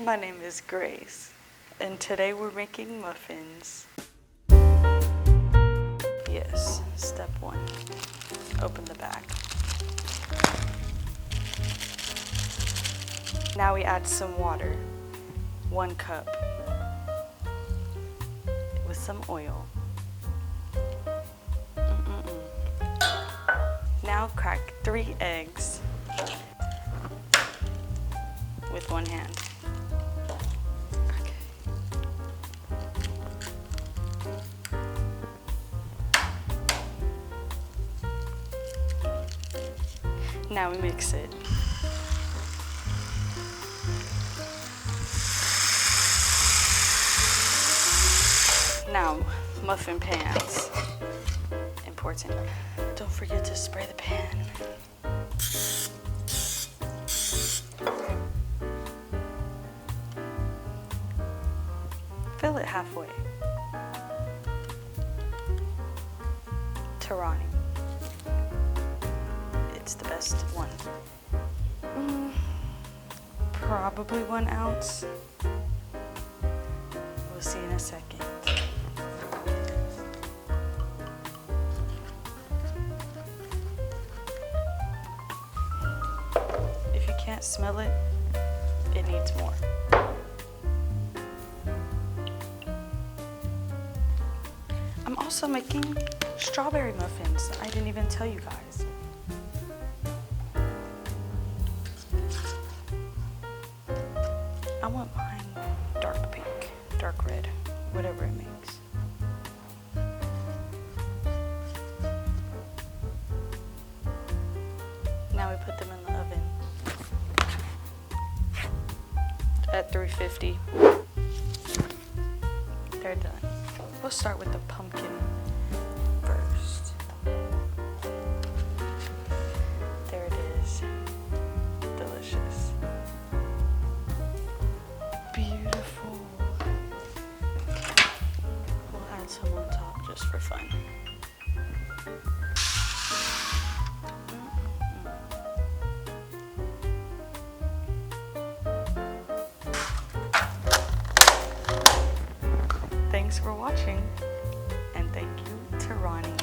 My name is Grayce, and today we're making muffins. Yes, step 1, open the bag. Now we add some water, 1 cup, with some oil. Now crack 3 eggs with 1 hand. Now we mix it. Now, muffin pans. Important. Don't forget to spray the pan. Fill it halfway. Tarani. It's the best one. Probably 1 ounce. We'll see in a second. If you can't smell it, it needs more. I'm also making strawberry muffins. I didn't even tell you guys. I want mine dark pink, dark red, whatever it makes. Now we put them in the oven at 350. They're done. We'll start with the pumpkin first. There it is. Delicious. Beautiful. We'll add some on top just for fun. Thanks for watching, and thank you to Ronnie.